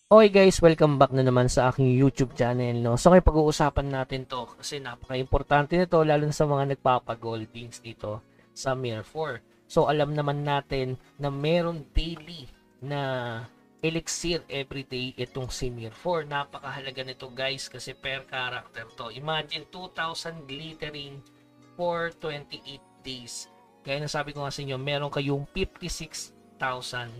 Okay guys, welcome back na naman sa aking YouTube channel, no? So ngayon pag-uusapan natin to kasi napaka-importante nito lalo na sa mga nagpapa-goldings dito sa Mir 4. So alam naman natin na meron daily na elixir everyday itong si Mir 4. Napakahalaga nito guys kasi per character to. Imagine 2,000 glittering for 28 days. Kaya nasabi ko nga sa inyo, meron kayong 56,000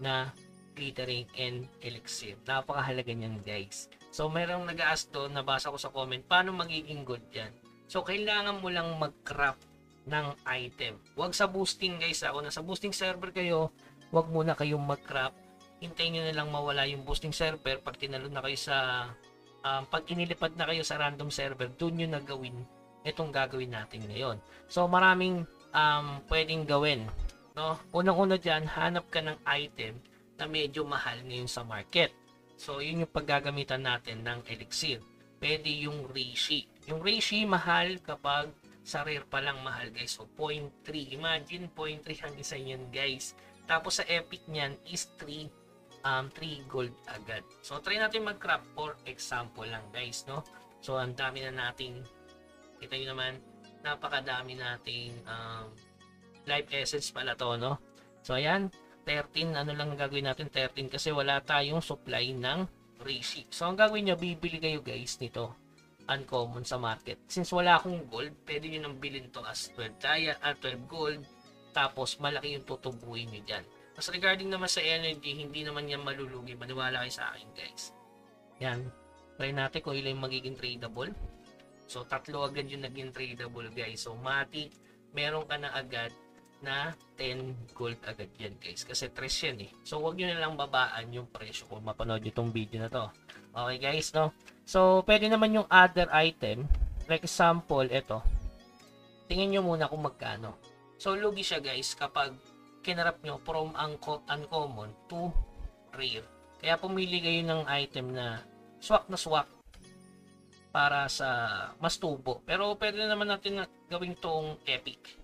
na glittering and elixir. Napakahalaga niyan guys. So merong nag-ask doon, nabasa ko sa comment, paano magiging good yan? So kailangan mo lang mag-craft ng item. Huwag sa boosting guys. Kung nasa boosting server kayo, huwag muna kayong mag-craft. Hintayin nyo na lang mawala yung boosting server. Pag tinalo na kayo sa pag inilipad na kayo sa random server, doon nyo na gawin itong gagawin natin ngayon. So maraming pwedeng gawin. No? Unang-una dyan, hanap ka ng item na medyo mahal ngayon sa market. So, yun yung paggagamitan natin ng elixir. Pwede yung reishi. Yung reishi mahal kapag sa rare pa lang mahal guys. So, 0.3. Imagine, 0.3 ang isa yan guys. Tapos sa epic niyan is 3 gold agad. So, try natin mag-craft for example lang guys, no? So, ang dami na nating, kita nyo naman, napakadami nating life essence pala to, no? So, ayan. 13, ano lang gagawin natin 13 kasi wala tayong supply ng reishi. So ang gagawin nyo, bibili kayo guys nito uncommon sa market. Since wala akong gold, pwede nyo nang bilhin to as 12 gold, tapos malaki yung tutubuin nyo dyan. Mas regarding naman sa energy, hindi naman yan malulugi. Maniwala kayo sa akin guys. Yan, try natin kung ilan yung magiging tradable. So tatlo agad yung naging tradable guys. So matik, meron ka na agad na 10 gold agad yan guys kasi 3 yan eh. So wag nyo na lang babaan yung presyo kung mapanood itong video na to. Okay guys, no? So pwede naman yung other item, like example ito, tingin nyo muna kung magkano. So lugi siya guys kapag kinarap nyo from uncommon to rare. Kaya pumili kayo ng item na swak para sa mas tubo. Pero pwede naman natin gawing tong epic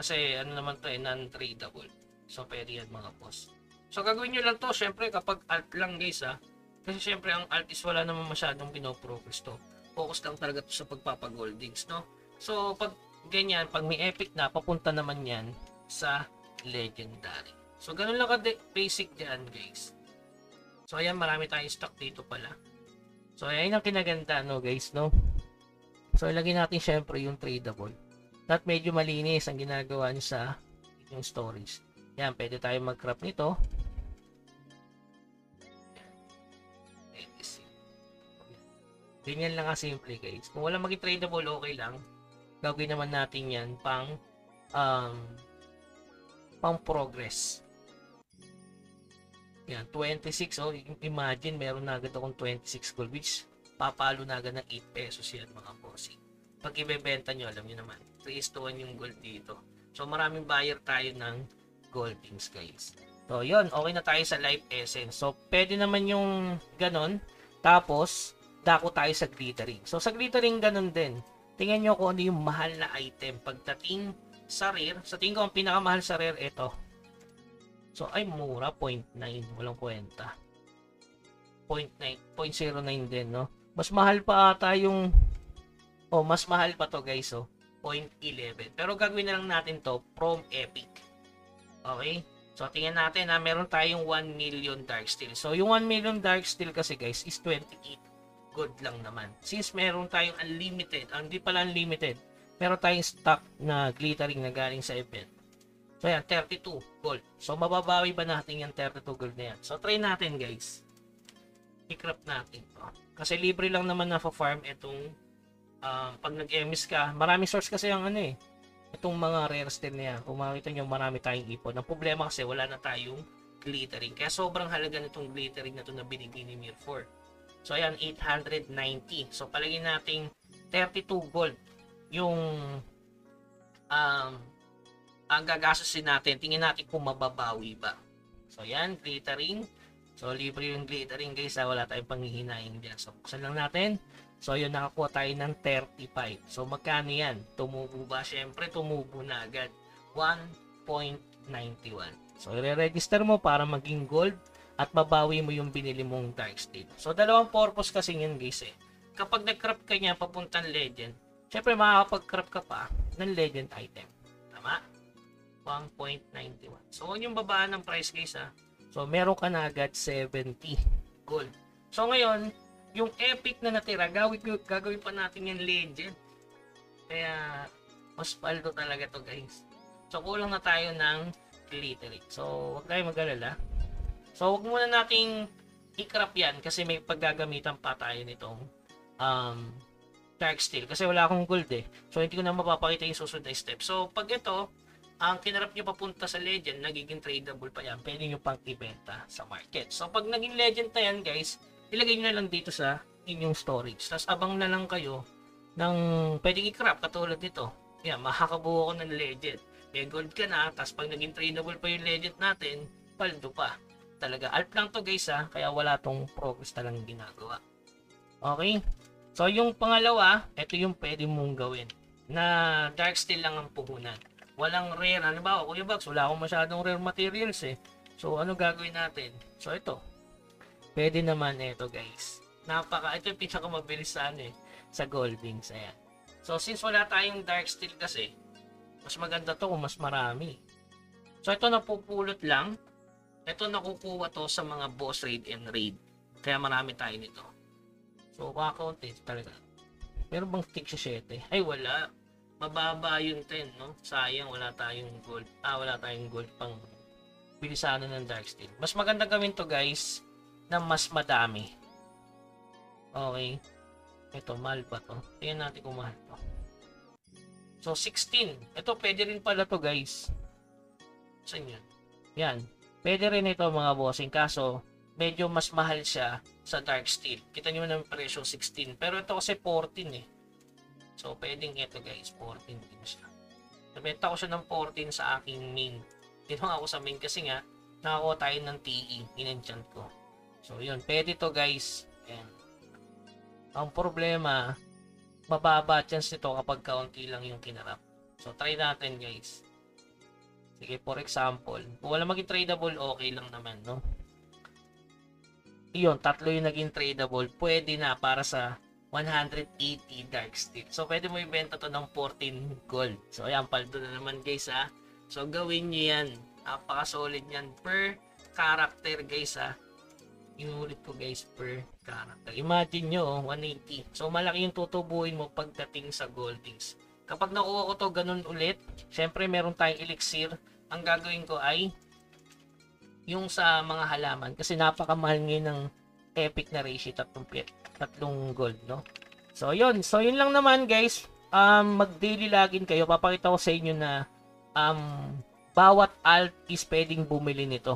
kasi ano naman to non-tradable. So pwede yan mga boss. So gagawin nyo lang to syempre kapag alt lang guys ha. Kasi syempre ang alt is wala naman masyadong pinoprogress to. Focus lang talaga to sa pagpapagoldings, no? So pag ganyan, pag may epic na, papunta naman yan sa legendary. So ganun lang ka basic dyan guys. So ayan, marami tayong stock dito pala. So ayan ang kinaganda no guys, no? So ilagay natin syempre yung tradable. At medyo malinis ang ginagawa niyo sa yung storage. Yan, pwede tayo mag-craft nito. Ganyan lang simple guys. Kung wala maging tradable, okay lang. Gagawin naman natin yan pang progress. Yan, 26. Oh, imagine, meron na agad akong 26 gold, which papalo na agad ng 8 pesos yan mga bossing. Pag ibebenta nyo, alam nyo naman, 3:1 yung gold dito. So, maraming buyer tayo ng goldings, guys. So, yun. Okay na tayo sa life essence. So, pwede naman yung ganon. Tapos, dako tayo sa glittering. So, sa glittering, ganon din. Tingnan nyo kung ano yung mahal na item. Pagdating sa rare, sa tingin ko, ang pinakamahal sa rare, ito. So, ay mura. 0.9. Walang kwenta. 0.9. 0.09 din, no? Mas mahal pa ata yung mas mahal pa to guys, 0.11. Pero gagawin na lang natin to from epic. Okay? So, tingnan natin meron tayong 1 million dark steel. So, yung 1 million dark steel kasi guys is 28 gold lang naman. Since meron tayong unlimited, hindi pala unlimited, meron tayong stock na glittering na galing sa event. So, yan, 32 gold. So, mababawi ba natin yung 32 gold na yan? So, try natin guys. I-craft natin to. Kasi libre lang naman na farm itong pag nag-emis ka, maraming source kasi ang itong mga rare steel na yan. Kung makikita nyo, marami tayong ipon. Ang problema kasi wala na tayong glittering. Kaya sobrang halaga nitong glittering na ito na binigay ni Mir 4. So ayan, 890. So palagay nating 32 gold yung ang gagastusin natin. Tingnan natin kung mababawi ba. So ayan, glittering. So libre yung glittering guys. Wala tayong panghihinaing dyan. So buksan lang natin. So, yun, nakakuha tayo ng 35. So, magkano yan? Tumubo ba? Siyempre, tumubo na agad. 1.91. So, i-register mo para maging gold. at mabawi mo yung binili mong Darksteel. So, dalawang purpose kasi yun guys eh. Kapag nag-crop ka niya papuntang Legend, syempre makakapag-crop ka pa ng Legend item. Tama? 1.91. So, yung babaan ng price guys ha. So, meron ka na agad 70 gold. So, ngayon, yung epic na natira, gagawin pa natin yung Legend. Kaya, mas paldo talaga to guys. So, kulang na tayo ng glittering. So, huwag tayo mag-alala. So, huwag muna nating i-crop yan kasi may paggagamitan pa tayo nitong Darksteel. Kasi wala akong gold eh. So, hindi ko na mapapakita yung susunod na step. So, pag ito, ang kinarap nyo papunta sa Legend, nagiging tradable pa yan. Pwede nyo pang ibenta sa market. So, pag naging Legend na yan guys, ilagay nyo na lang dito sa inyong storage. Tapos, abang na lang kayo ng pwedeng i-crop katulad nito. Yan, makakabuo ko ng Legend. May gold ka na, tapos pag naging tradable pa yung Legend natin, paldo pa. Talaga, alp lang to guys ha, kaya wala tong progress talang ginagawa. Okay? So, yung pangalawa, ito yung pwede mong gawin. Na Darksteel lang ang puhunan. Walang rare. Ano ba? Kuya Bugs, wala akong masyadong rare materials eh. So, ano gagawin natin? So, ito. Pwede naman ito guys. Ito yung pinakamabilis sa ano eh. Sa Goldings. Ayan. So, since wala tayong Darksteel kasi, mas maganda to kung mas marami. So, ito napupulot lang. Ito nakukuha to sa mga boss raid and raid. Kaya marami tayo nito. So, kakaunti talaga. Pero bang stick siya 7? Ay, wala. Mababa yung 10, no? Sayang, wala tayong gold. Wala tayong gold pang bilisanan ng Darksteel. Mas maganda gawin to, guys, na mas madami. Okay. Ito, mahal pa to. Tingnan natin kung mahal to. So, 16. Ito, pwede rin pala to, guys. Saan yun? Yan. Pwede rin ito, mga bossing. Kaso, medyo mas mahal siya sa Darksteel. Kita nyo ng presyo 16. Pero ito kasi 14 eh. So, pwedeng ito guys. 14 din siya. Nabenta ko siya ng 14 sa aking main. Ginawa ako sa main kasi nga, nakakuha tayo ng TE. In-enchant ko. So, yun. Pwede to guys. Ayan. Ang problema, mababa chance nito kapag kaunti lang yung kinarap. So, try natin guys. Sige, for example, kung wala maging tradable, okay lang naman, no? Iyon, tatlo yung naging tradable, pwede na para sa 180 Darksteel. So, pwede mo ibenta to ng 14 gold. So, ayan, paldo na naman guys, ha. So, gawin nyo yan. Napaka-solid yan per character, guys, ha. Inulit ko, guys, per character. Imagine nyo, 180. So, malaki yung tutubuin mo pagdating sa Goldings. Kapag nakuha ko to ganun ulit, syempre meron tayong elixir. Ang gagawin ko ay yung sa mga halaman kasi napakamahal ngayon ng epic na ratio, tatlong gold, no? So yun lang naman guys. Mag-daily login kayo. Papakita ko sa inyo na bawat alt is pwedeng bumili nito,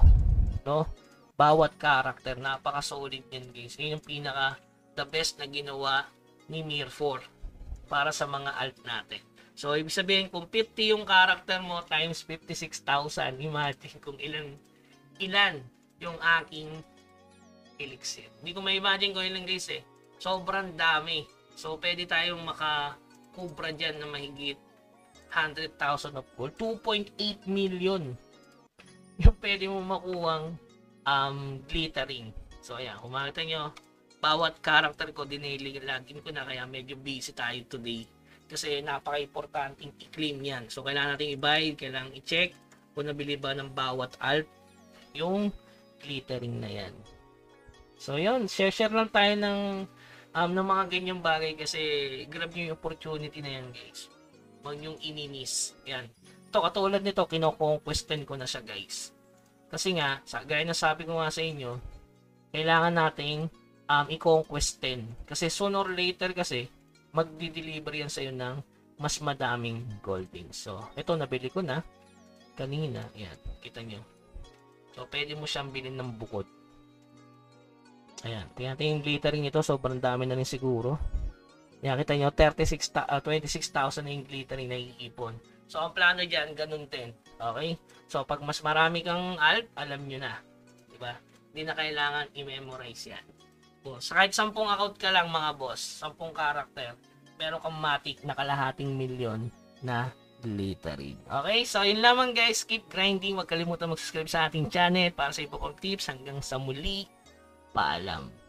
no? Bawat character, napaka-solid yan guys. Yun yung pinaka the best na ginawa ni Mir 4 para sa mga alt natin. So, ibig sabihin, kung 50 yung character mo times 56,000, imagine kung ilan yung aking elixir. Hindi ko ma-imagine kung ilan guys eh. Sobrang dami. So, pwede tayong makakubra dyan na mahigit 100,000 of gold. 2.8 million yung pwede mo makuhang glittering. So, ayan. Kung makita nyo, bawat character ko, dinailing login ko na kaya medyo busy tayo today. Kasi napaka-importanting i-claim yan. So, kailangan natin i-buy, kailangan i-check kung nabili ba ng bawat alt yung glittering na yan. So, yun. Share lang tayo ng mga ganyang bagay kasi grab nyo yung opportunity na yan, guys. Huwag yung ininis. Yan. Ito, katulad nito, kino-conquestan ko na siya, guys. Kasi nga, gaya na sabi ko nga sa inyo, kailangan nating i-conquest 10. Kasi sooner or later kasi, magdi-deliver yan sa'yo ng mas madaming goldings. So, ito nabili ko na kanina. Ayan, kita nyo. So, pwede mo siyang bilhin ng bukod. Ayan, tingnan natin yung glittering ito. Sobrang dami na rin siguro. Ayan, kita nyo, 26,000 na yung glittering na iipon. So, ang plano dyan, ganun din. Okay? So, pag mas marami kang alt, alam nyo na. Diba? Hindi na kailangan i-memorize yan. So, kahit 10 account ka lang mga boss, 10 character, meron kang matik na kalahating milyon na glittering. Okay, so yun lamang guys. Keep grinding. Huwag kalimutan mag-subscribe sa ating channel para sa iba kong tips. Hanggang sa muli. Paalam.